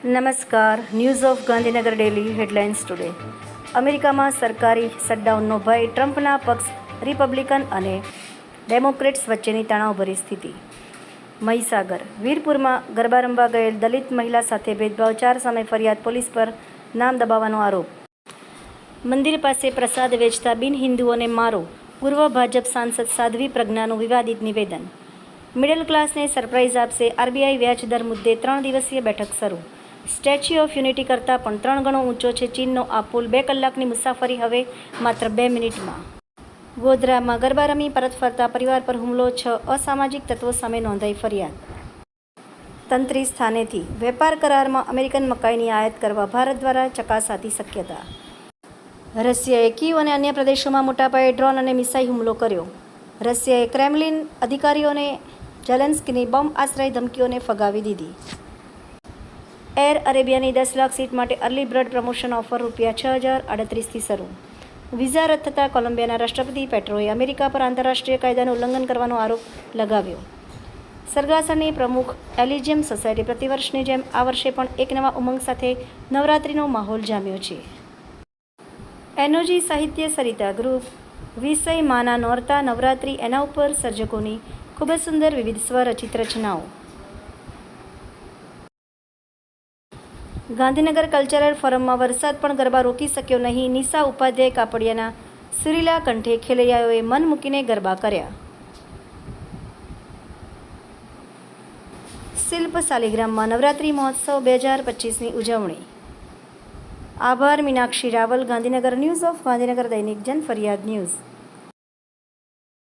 નમસ્કાર. News of Gandhinagar daily headlines today. અમેરિકામાં સરકારી શટડાઉનનો ભય, ટ્રમ્પના પક્ષ રિપબ્લિકન અને ડેમોક્રેટ્સ વચ્ચેની તણાવભરી સ્થિતિ. મહીસાગર. વીરપુરમાં ગરબા રમવા ગયેલ દલિત મહિલા સાથે ભેદભાવ, 4 સામે ફરિયાદ, પોલીસ પર નામ દબાવવાનો આરોપ. મંદિર પાસે પ્રસાદ વેચતા બિન હિન્દુઓને મારો, પૂર્વ ભાજપ સાંસદ સાધ્વી પ્રજ્ઞાનું વિવાદિત નિવેદન. મિડલ ક્લાસને સરપ્રાઇઝ આપશે આરબીઆઈ વ્યાજ દર મુદ્દે 3 દિવસીય બેઠક શરૂ. સ્ટેચ્યુ ઓફ યુનિટી કરતાં પણ 3 ગણો ઊંચો છે ચીનનો આ પુલ, 2 કલાકની મુસાફરી હવે માત્ર 2 મિનિટમાં. ગોધરામાં ગરબા રમી પરત ફરતા પરિવાર પર હુમલો, 6 અસામાજિક તત્વો સામે નોંધાઈ ફરિયાદ. તંત્રી સ્થાનેથી વેપાર કરારમાં અમેરિકન મકાઈની આયાત કરવા ભારત દ્વારા ચકાસાતી શક્યતા. રશિયાએ કીવ અને અન્ય પ્રદેશોમાં મોટા પાયે ડ્રોન અને મિસાઇલ હુમલો કર્યો. રશિયાએ ક્રેમલિન અધિકારીઓને ઝેલેન્સ્કીની બોમ્બ આશ્રય ધમકીઓને ફગાવી દીધી. એર અરેબિયાની 10 લાખ સીટ માટે અર્લી બર્ડ પ્રમોશન ઓફર ₹6,038થી શરૂ. વિઝા રદ થતાં કોલંબિયાના રાષ્ટ્રપતિ પેટ્રોએ અમેરિકા પર આંતરરાષ્ટ્રીય કાયદાનું ઉલ્લંઘન કરવાનો આરોપ લગાવ્યો. સરગાસણની પ્રમુખ એલિજિયમ સોસાયટી પ્રતિવર્ષની જેમ આ વર્ષે પણ એક નવા ઉમંગ સાથે નવરાત્રિનો માહોલ જામ્યો છે. એનોજી સાહિત્ય સરિતા ગ્રુપ વિષય માના નોરતા નવરાત્રિ, એના ઉપર સર્જકોની ખૂબ જ સુંદર વિવિધ સ્વરચિત રચનાઓ. ગાંધીનગર કલ્ચરલ ફોરમમાં વરસાદ પણ ગરબા રોકી શક્યો નહીં. નિશા ઉપાધ્યાય કાપડિયાના સુરીલા કંઠે ખેલૈયાઓએ મન મૂકીને ગરબા કર્યા. શિલ્પ શાલિગ્રામમાં નવરાત્રિ મહોત્સવ 2025ની ઉજવણી. આભાર. મીનાક્ષી રાવલ, ગાંધીનગર. ન્યૂઝ ઓફ ગાંધીનગર દૈનિક જન ફરિયાદ ન્યૂઝ.